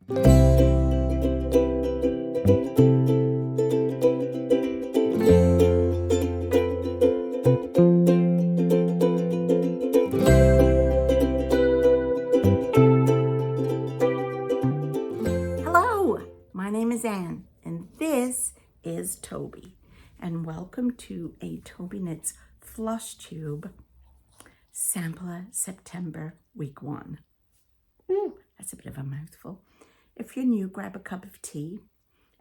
Hello, my name is Anne, and this is Toby, and welcome to a Tobyknits Flosstube Sampler September Week 1. Ooh, that's a bit of a mouthful. If you're new, grab a cup of tea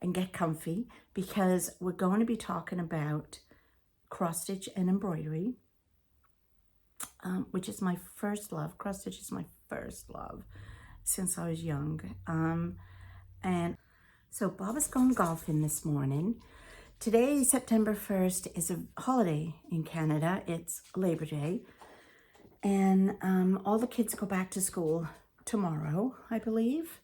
and get comfy because we're going to be talking about cross stitch and embroidery, which is my first love. Cross stitch is my first love since I was young. And so Bob has gone golfing this morning. Today, September 1st, is a holiday in Canada. It's Labor Day. And all the kids go back to school tomorrow, I believe.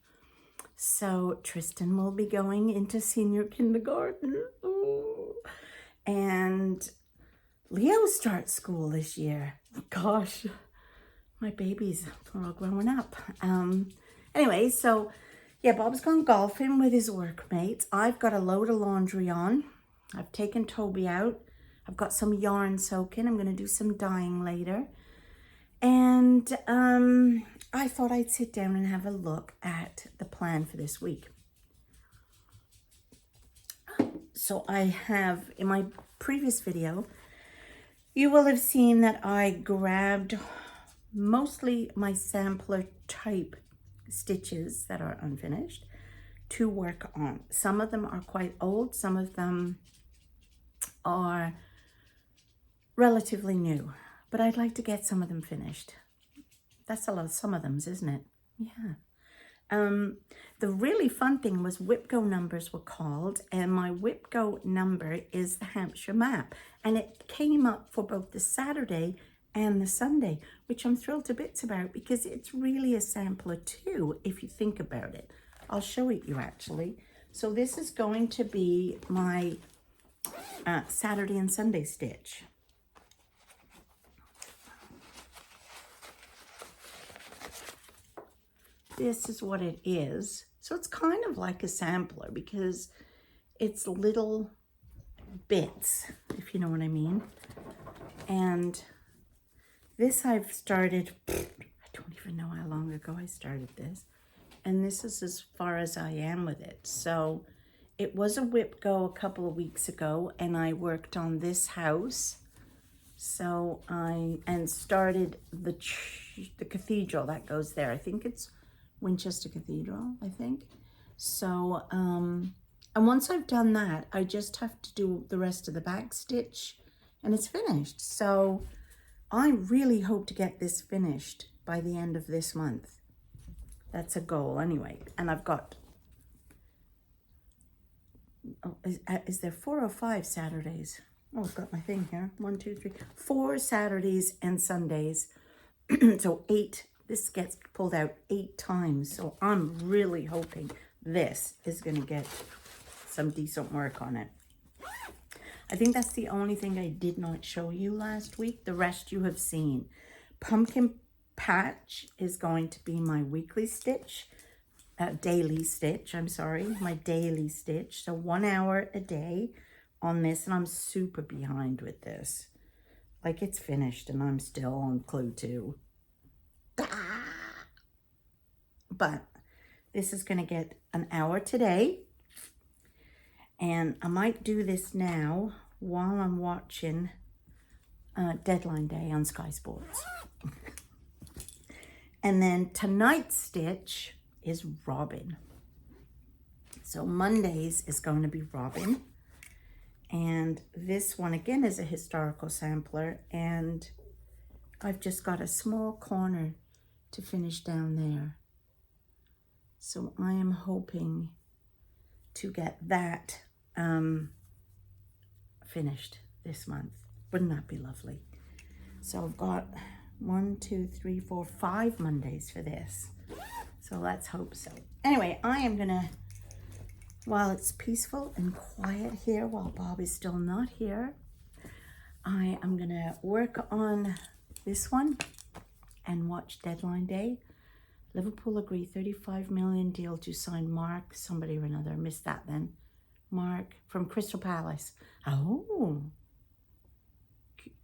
So Tristan will be going into senior kindergarten. Ooh. And Leo starts school this year. Gosh, my babies are all growing up. Anyway, so yeah, Bob's gone golfing with his workmates. I've got a load of laundry on. I've taken Toby out. I've got some yarn soaking. I'm going to do some dyeing later. And I thought I'd sit down and have a look at the plan for this week. So I have, in my previous video, you will have seen that I grabbed mostly my sampler type stitches that are unfinished to work on. Some of them are quite old, some of them are relatively new, but I'd like to get some of them finished. That's a lot of some of them, isn't it? Yeah. The really fun thing was WIPGO numbers were called, and my WIPGO number is the Hampshire map, and it came up for both the Saturday and the Sunday, which I'm thrilled to bits about because it's really a sampler too, if you think about it. I'll show it you actually. So this is going to be my Saturday and Sunday stitch. This is what it is. So it's kind of like a sampler because it's little bits, if you know what I mean. And this I've started, I don't even know how long ago I started this. And this is as far as I am with it. So it was a WIPGO a couple of weeks ago, and I worked on this house. So and started the cathedral that goes there. I think it's Winchester Cathedral, I think. So, and once I've done that, I just have to do the rest of the back stitch and it's finished. So I really hope to get this finished by the end of this month. That's a goal anyway. And I've got, is there 4 or 5 Saturdays? Oh, I've got my thing here. 1, 2, 3, 4 Saturdays and Sundays. So 8, this gets pulled out 8 times. So I'm really hoping this is going to get some decent work on it. I think that's the only thing I did not show you last week. The rest you have seen. Pumpkin patch is going to be my weekly stitch, daily stitch, I'm sorry, my daily stitch. So 1 hour a day on this, and I'm super behind with this. Like, it's finished and I'm still on clue 2. But this is going to get an hour today. And I might do this now while I'm watching Deadline Day on Sky Sports. And then tonight's stitch is Robin. So Mondays is going to be Robin. And this one again is a historical sampler. And I've just got a small corner to finish down there. So I am hoping to get that finished this month. Wouldn't that be lovely? So I've got 1, 2, 3, 4, 5 Mondays for this. So let's hope so. Anyway, I am gonna, while it's peaceful and quiet here, while Bob is still not here, I am gonna work on this one and watch Deadline Day. Liverpool agree 35 million deal to sign Mark somebody or another. Missed that then. Mark from Crystal Palace. Oh,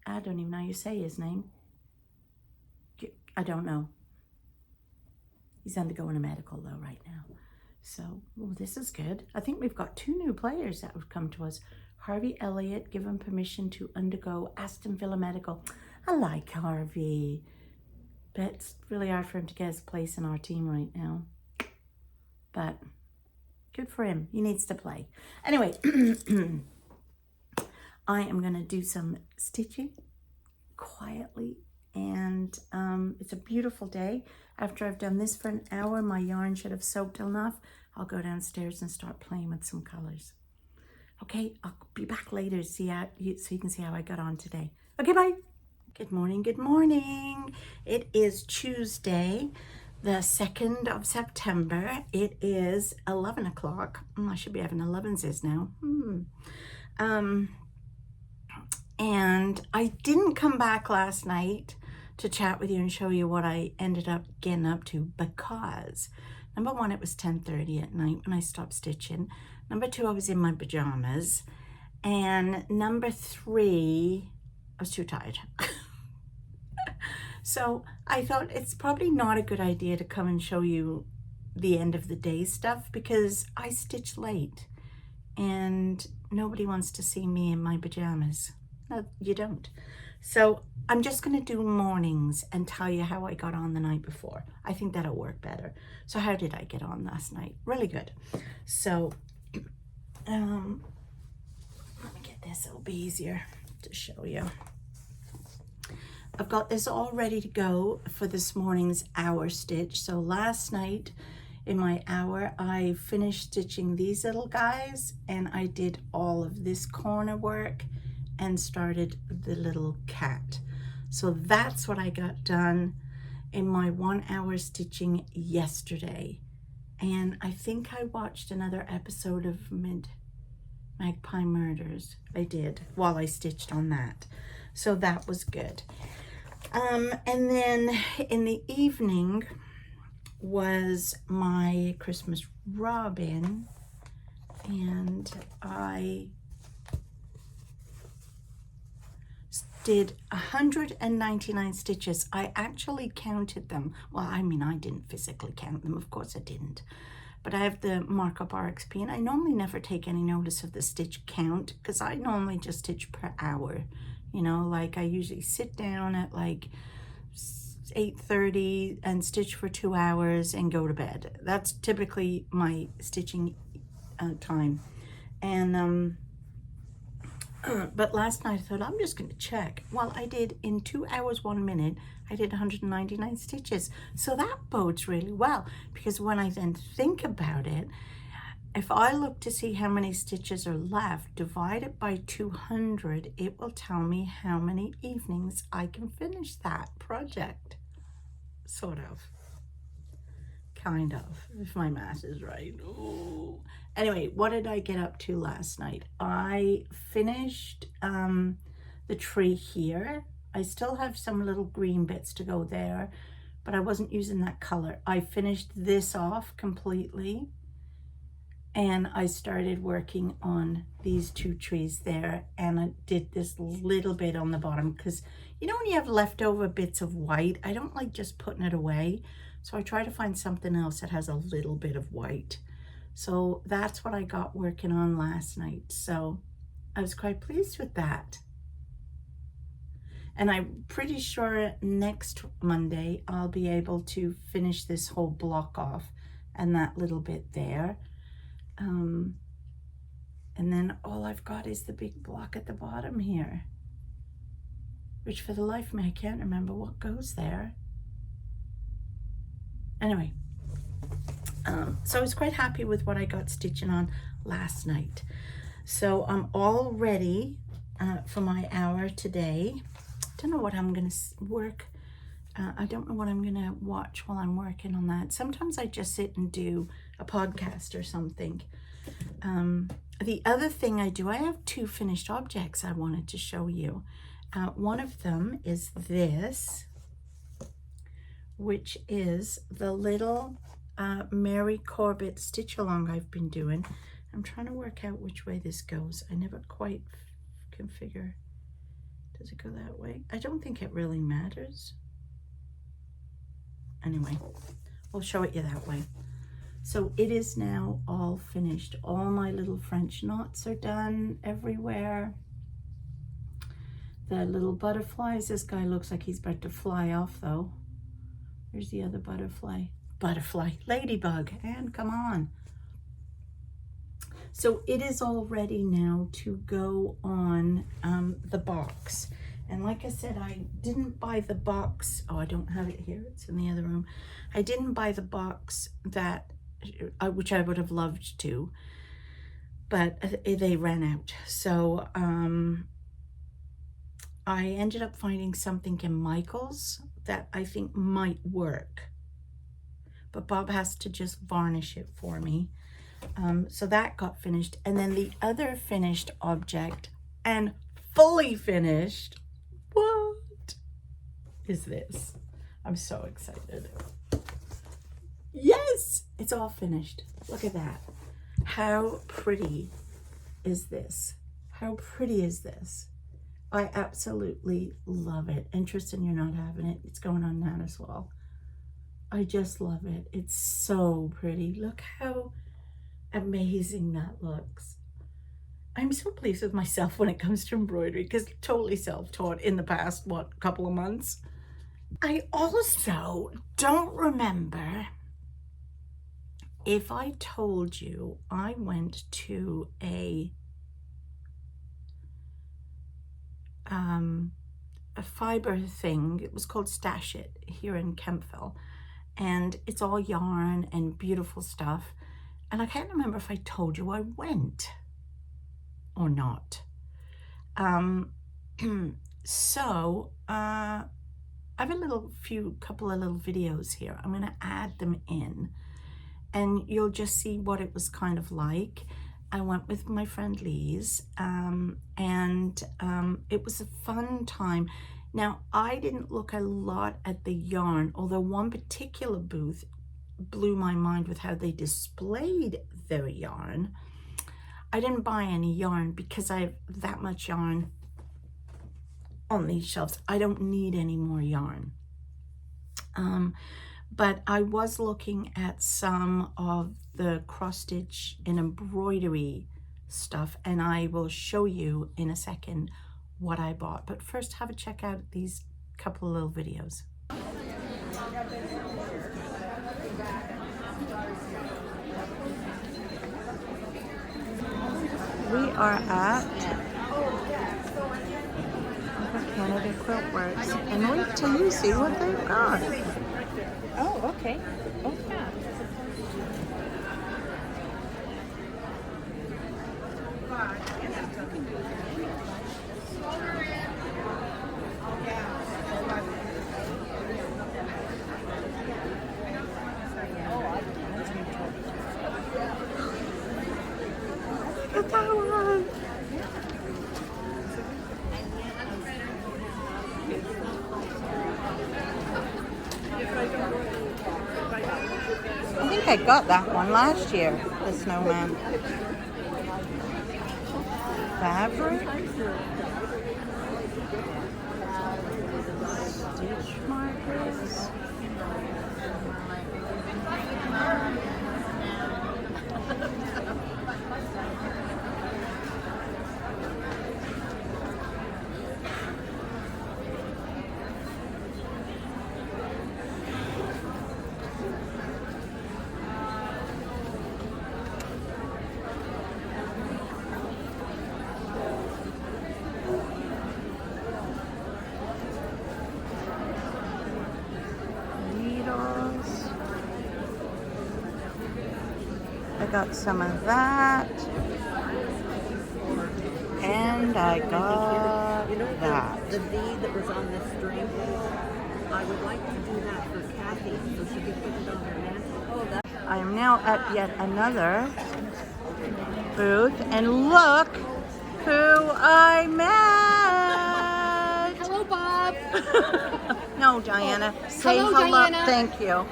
I don't even know how you say his name. I don't know. He's undergoing a medical though right now. So, well, this is good. I think we've got 2 new players that have come to us. Harvey Elliott, given permission to undergo Aston Villa medical. I like Harvey, but it's really hard for him to get his place in our team right now. But good for him. He needs to play. Anyway, I am going to do some stitching quietly. And it's a beautiful day. After I've done this for an hour, my yarn should have soaked enough. I'll go downstairs and start playing with some colors. Okay, I'll be back later to see how so you can see how I got on today. Okay, bye. Good morning, good morning. It is Tuesday, the 2nd of September. It is 11 o'clock. I should be having 11s now. And I didn't come back last night to chat with you and show you what I ended up getting up to because number 1, it was 10:30 at night when I stopped stitching. Number 2, I was in my pajamas. And number 3, I was too tired. So I thought it's probably not a good idea to come and show you the end of the day stuff because I stitch late and nobody wants to see me in my pajamas. No, you don't. So I'm just going to do mornings and tell you how I got on the night before. I think that'll work better. So how did I get on last night? Really good. So let me get this. It'll be easier to show you. I've got this all ready to go for this morning's hour stitch. So last night in my hour, I finished stitching these little guys and I did all of this corner work and started the little cat. So that's what I got done in my 1 hour stitching yesterday. And I think I watched another episode of Magpie Murders. I did while I stitched on that. So that was good. And then in the evening was my Christmas robin, and I did 199 stitches. I actually counted them. Well, I mean, I didn't physically count them. Of course I didn't. But I have the markup RXP, and I normally never take any notice of the stitch count because I normally just stitch per hour. You know, like I usually sit down at like 8:30 and stitch for 2 hours and go to bed. That's typically my stitching time. And but last night I thought I'm just going to check. Well, I did in 2 hours 1 minute. I did 199 stitches. So that bodes really well because when I then think about it, if I look to see how many stitches are left, divide it by 200, it will tell me how many evenings I can finish that project. Sort of. Kind of, if my math is right. Ooh. Anyway, what did I get up to last night? I finished the tree here. I still have some little green bits to go there, but I wasn't using that color. I finished this off completely. And I started working on these 2 trees there, and I did this little bit on the bottom because you know when you have leftover bits of white, I don't like just putting it away. So I try to find something else that has a little bit of white. So that's what I got working on last night. So I was quite pleased with that. And I'm pretty sure next Monday I'll be able to finish this whole block off and that little bit there. And then all I've got is the big block at the bottom here, which for the life of me, I can't remember what goes there. Anyway, so I was quite happy with what I got stitching on last night. So I'm all ready for my hour today. Don't know what I'm gonna work. I don't know what I'm gonna watch while I'm working on that. Sometimes I just sit and do a podcast or something. The other thing I do, I have 2 finished objects I wanted to show you. One of them is this, which is the little Mary Corbett stitch along I've been doing. I'm trying to work out which way this goes. I never quite can figure. Does it go that way? I don't think it really matters. Anyway, I'll show it you that way. So it is now all finished. All my little French knots are done everywhere. The little butterflies, this guy looks like he's about to fly off though. There's the other butterfly. Ladybug, and come on. So it is all ready now to go on the box. And like I said, I didn't buy the box. Oh, I don't have it here. It's in the other room. I didn't buy the box that, which I would have loved to, but they ran out. So I ended up finding something in Michael's that I think might work. But Bob has to just varnish it for me. So that got finished. And then the other finished object, and fully finished, what is this? I'm so excited. Yes, it's all finished. Look at that. How pretty is this? How pretty is this? I absolutely love it. And Tristan, you're not having it. It's going on Nana's wall. I just love it. It's so pretty. Look how amazing that looks. I'm so pleased with myself when it comes to embroidery, because totally self-taught in the past, couple of months. I also don't remember if I told you I went to a fiber thing. It was called Stash It here in Kempville, and it's all yarn and beautiful stuff. And I can't remember if I told you I went or not. So I have a couple of little videos here. I'm gonna add them in, and you'll just see what it was kind of like. I went with my friend Lise, and it was a fun time. Now, I didn't look a lot at the yarn, although one particular booth blew my mind with how they displayed their yarn. I didn't buy any yarn because I have that much yarn on these shelves. I don't need any more yarn. But I was looking at some of the cross stitch and embroidery stuff, and I will show you in a second what I bought. But first, have a check out these couple of little videos. We are at Canada Quilt Works, and wait till you see what they've got. Oh, okay. Oh, yeah. Look at that one. I think I got that one last year, the snowman. Fabric. Stitch markers. I got some of that, and I got that. The bead that was on the string. I would like to do that for Kathy so she can put it on her mantle. Oh, that's... I am now at yet another booth, and look who I met! Hello, Bob! No, Diana. Say Hello, hello. Diana. Thank you.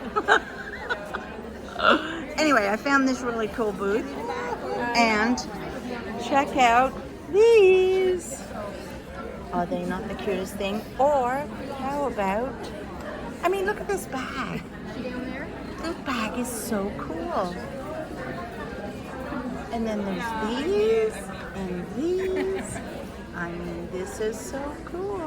Anyway, I found this really cool booth. And check out these. Are they not the cutest thing? Or how about, I mean, look at this bag. Down there? This bag is so cool. And then there's these and these. I mean, this is so cool.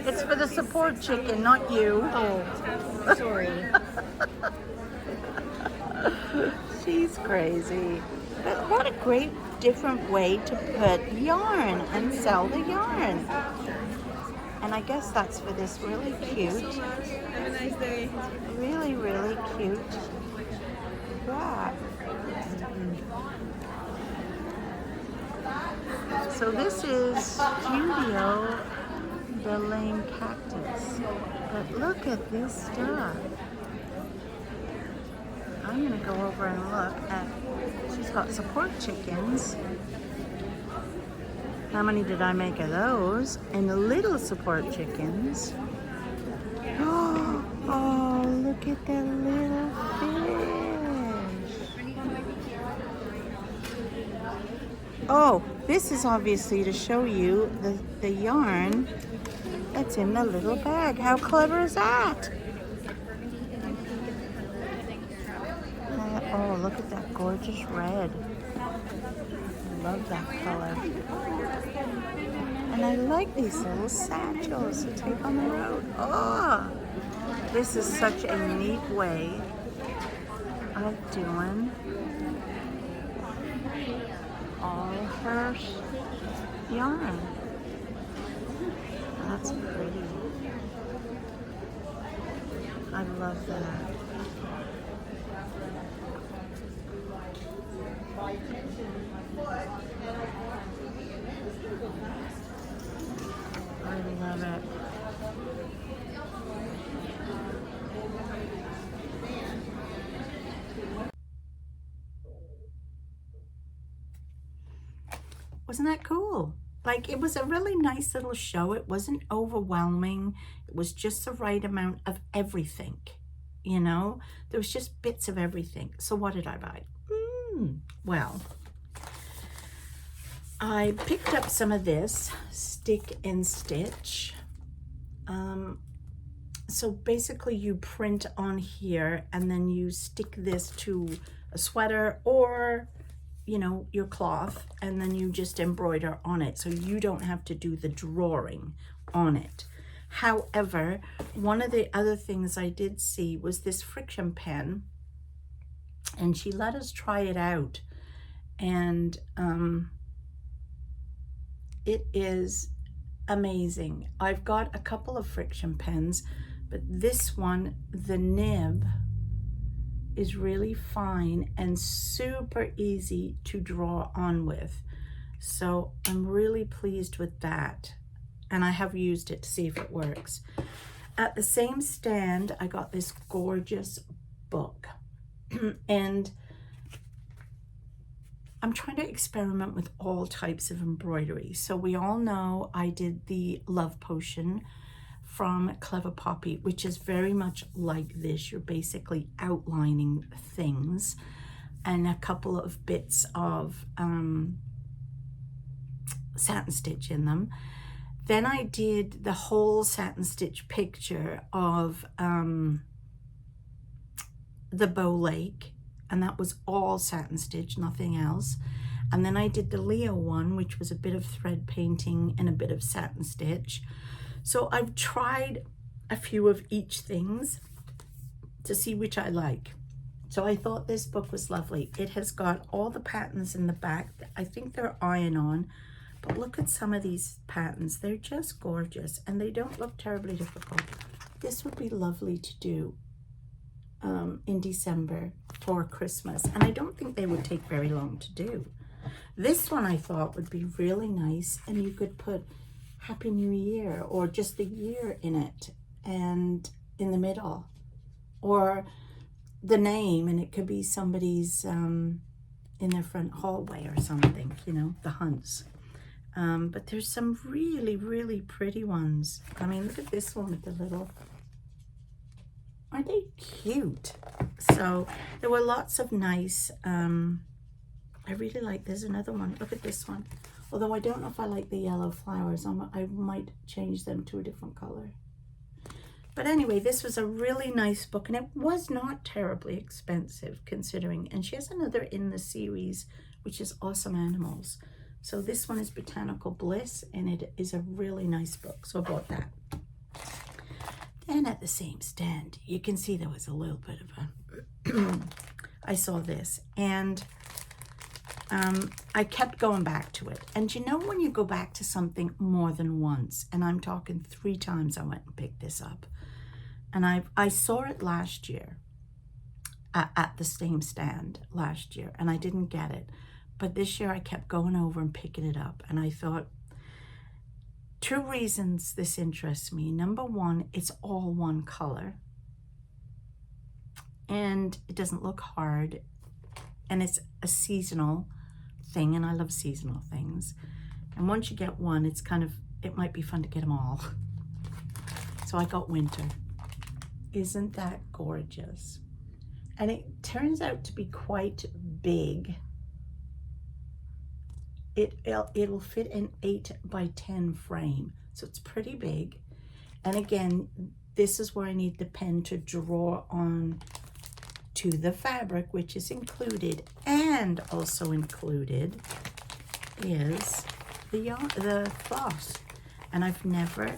It's for the support chicken, not you. Oh, sorry. She's crazy. But what a great different way to put yarn and sell the yarn. And I guess that's for this really cute. Have a nice day. Really, really cute. Yeah. So this is Studio the Lame Cactus. But look at this stuff. I'm gonna go over and look at, she's got support chickens. How many did I make of those? And the little support chickens. Oh, look at that little fish. Oh, this is obviously to show you the yarn that's in the little bag. How clever is that? Oh, look at that gorgeous red. I love that color. And I like these little satchels to take on the road. Oh, this is such a neat way of doing all her yarn. That's pretty. I love that. I love it. Wasn't that cool? Like, it was a really nice little show. It wasn't overwhelming. It was just the right amount of everything, you know? There was just bits of everything. So what did I buy? Well, I picked up some of this Stick and Stitch. So basically you print on here and then you stick this to a sweater or, you know, your cloth, and then you just embroider on it. So you don't have to do the drawing on it. However, one of the other things I did see was this friction pen, and she let us try it out. And it is amazing. I've got a couple of friction pens, but this one, the nib, is really fine and super easy to draw on with. So I'm really pleased with that. And I have used it to see if it works. At the same stand, I got this gorgeous book. And I'm trying to experiment with all types of embroidery. So we all know I did the Love Potion from Clever Poppy, which is very much like this. You're basically outlining things and a couple of bits of satin stitch in them. Then I did the whole satin stitch picture of the Bow Lake, and that was all satin stitch, nothing else. And then I did the Leo one, which was a bit of thread painting and a bit of satin stitch. So I've tried a few of each things to see which I like. So I thought this book was lovely. It has got all the patterns in the back. I think they're iron-on, but look at some of these patterns. They're just gorgeous, and they don't look terribly difficult. This would be lovely to do in December for Christmas, and I don't think they would take very long to do. This one I thought would be really nice, and you could put Happy New Year or just the year in it and in the middle, or the name, and it could be somebody's in their front hallway or something, you know, the hunts. But there's some really, really pretty ones. I mean, look at this one with the little, aren't they cute? So there were lots of nice, I really like, there's another one. Look at this one. Although I don't know if I like the yellow flowers. I might change them to a different color. But anyway, this was a really nice book, and it was not terribly expensive considering. And she has another in the series, which is Awesome Animals. So this one is Botanical Bliss, and it is a really nice book. So I bought that. Then at the same stand, you can see there was a little bit of a, I saw this, and I kept going back to it. And you know when you go back to something more than once, and I'm talking 3 times I went and picked this up. And I saw it last year at the same stand last year, and I didn't get it. But this year I kept going over and picking it up, and I thought, 2 reasons this interests me. Number one, it's all one color, and it doesn't look hard, and it's a seasonal thing, and I love seasonal things. And once you get one, it's kind of, it might be fun to get them all. So I got winter. Isn't that gorgeous? And it turns out to be quite big. It'll fit an 8 by 10 frame, so it's pretty big. And again, this is where I need the pen to draw on to the fabric, which is included, and also included is the floss. And I've never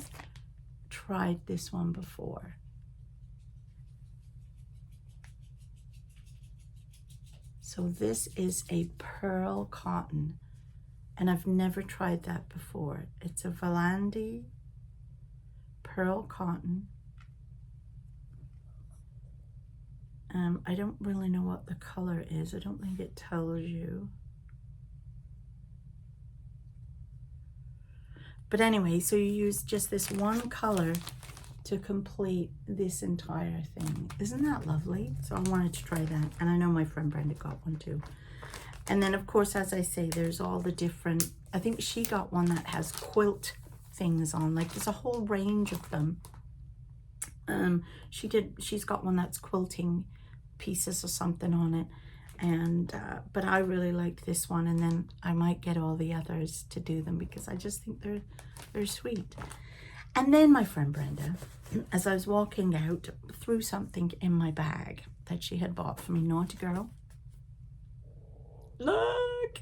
tried this one before. So this is a pearl cotton, and I've never tried that before. It's a Valandi pearl cotton. I don't really know what the color is. I don't think it tells you. But anyway, so you use just this one color to complete this entire thing. Isn't that lovely? So I wanted to try that. And I know my friend Brenda got one too. And then of course, as I say, there's all the different, I think she got one that has quilt things on, like there's a whole range of them. She's got one that's quilting pieces or something on it. And, but I really liked this one, and then I might get all the others to do them because I just think they're sweet. And then my friend Brenda, as I was walking out, threw something in my bag that she had bought for me. Naughty girl. Look!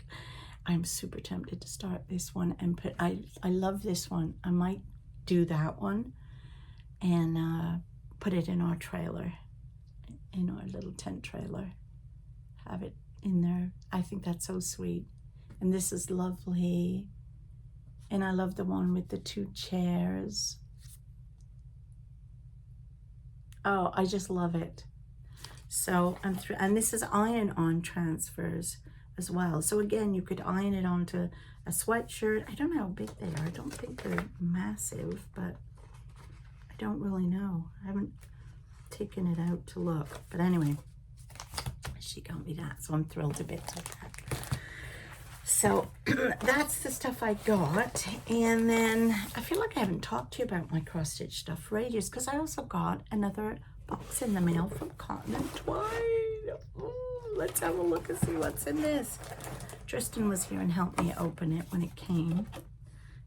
I'm super tempted to start this one and put, I love this one. I might do that one and put it in our trailer, in our little tent trailer. Have it in there. I think that's so sweet. And this is lovely. And I love the one with the 2 chairs. Oh, I just love it. So I'm through, and this is iron-on transfers as well. So again, you could iron it onto a sweatshirt. I don't know how big they are. I don't think they're massive, but I don't really know. I haven't taken it out to look. But anyway, she got me that, so I'm thrilled to bits with that. So that's the stuff I got. And then I feel like I haven't talked to you about my cross stitch stuff for ages, because I also got another box in the mail from Cotton and Twine. Ooh, let's have a look and see what's in this. Tristan was here and helped me open it when it came.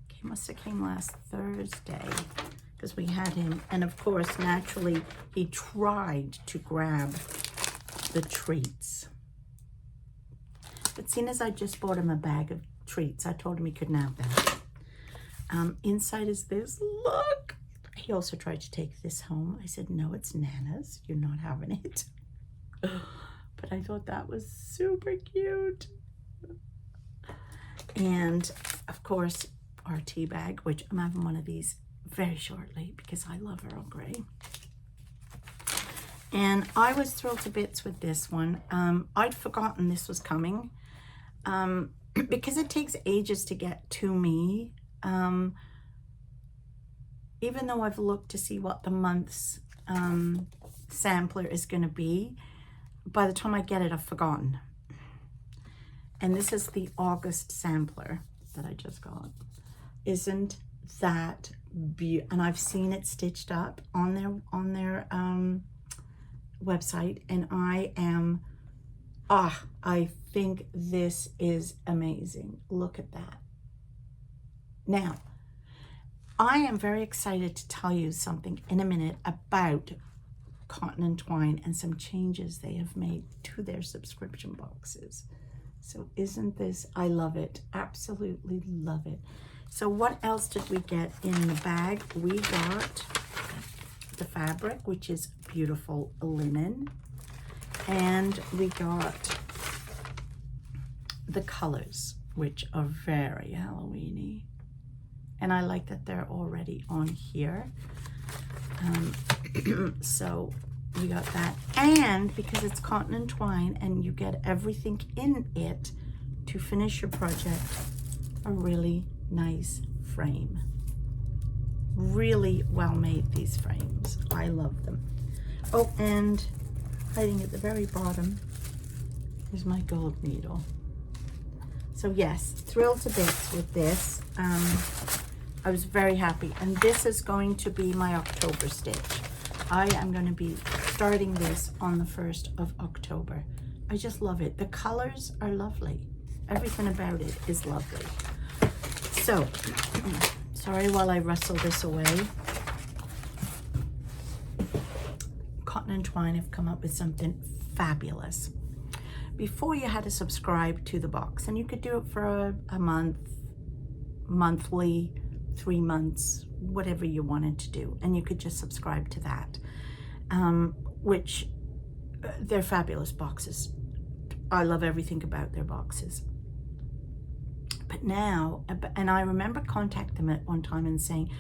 It must have came last Thursday, because we had him. And of course, naturally, he tried to grab the treats. But seeing as I just bought him a bag of treats, I told him he couldn't have that. Inside is this. Look! He also tried to take this home. I said, no, it's Nana's. You're not having it. But I thought that was super cute. And of course, our tea bag, which I'm having one of these very shortly because I love Earl Grey. And I was thrilled to bits with this one. I'd forgotten this was coming because it takes ages to get to me. Even though I've looked to see what the month's sampler is going to be, by the time I get it, I've forgotten. And this is the August sampler that I just got. Isn't that beautiful? And I've seen it stitched up on their website, and I think this is amazing. Look at that. Now, I am very excited to tell you something in a minute about Cotton and Twine and some changes they have made to their subscription boxes. So isn't this, I love it, absolutely love it. So what else did we get in the bag? We got the fabric, which is beautiful linen, and we got the colors, which are very Halloween-y. And I like that they're already on here. So we got that. And because it's cotton and twine and you get everything in it to finish your project, a really nice frame. Really well made, these frames. I love them. Oh, and hiding at the very bottom is my gold needle. So yes, thrilled to bits with this. I was very happy, and this is going to be my October stitch. I am going to be starting this on the 1st of October. I just love it. The colors are lovely. Everything about it is lovely. So, sorry while I rustle this away. Cotton and Twine have come up with something fabulous. Before, you had to subscribe to the box, and you could do it for a month, monthly, 3 months, whatever you wanted to do, and you could just subscribe to that, which they're fabulous boxes. I love everything about their boxes. But now, and I remember contacting them at one time and saying,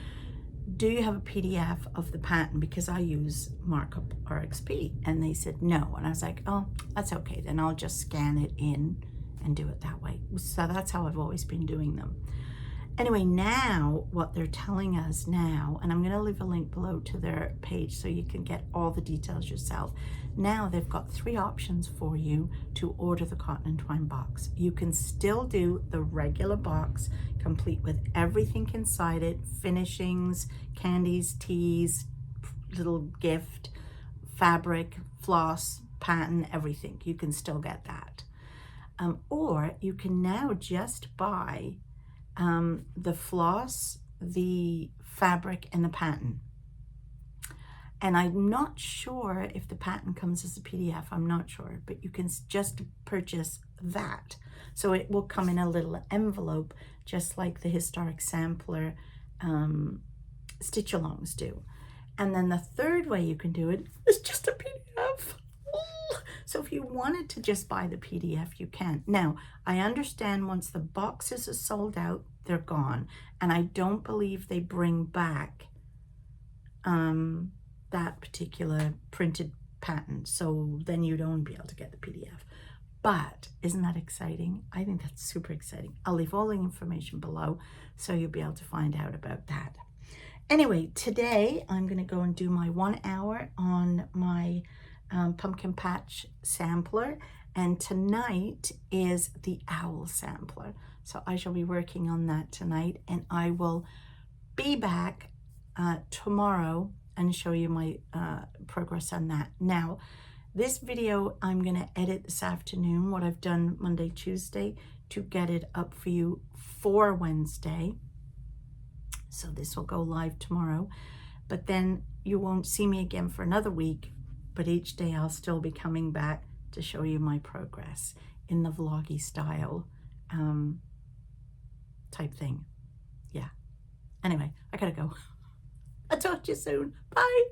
do you have a PDF of the pattern, because I use Markup RXP? And they said no. And I was like, oh, that's okay, then I'll just scan it in and do it that way. So that's how I've always been doing them. Anyway, now what they're telling us now, and I'm going to leave a link below to their page so you can get all the details yourself. Now they've got 3 options for you to order the Cotton and Twine box. You can still do the regular box, complete with everything inside it, finishings, candies, teas, little gift, fabric, floss, pattern, everything. You can still get that. Or you can now just buy the floss, the fabric, and the pattern. And I'm not sure if the pattern comes as a PDF, I'm not sure, but you can just purchase that. So it will come in a little envelope, just like the historic sampler stitch-alongs do. And then the third way you can do it is just a PDF. So if you wanted to just buy the PDF, you can. Now, I understand once the boxes are sold out, they're gone. And I don't believe they bring back that particular printed pattern. So then you don't be able to get the PDF. But isn't that exciting? I think that's super exciting. I'll leave all the information below so you'll be able to find out about that. Anyway, today I'm going to go and do my 1 hour on my pumpkin patch sampler, and tonight is the owl sampler. So I shall be working on that tonight, and I will be back tomorrow and show you my progress on that. Now, this video I'm going to edit this afternoon, what I've done Monday, Tuesday, to get it up for you for Wednesday. So this will go live tomorrow, but then you won't see me again for another week, but each day I'll still be coming back to show you my progress in the vloggy style type thing. Yeah. Anyway, I gotta go. I'll talk to you soon. Bye.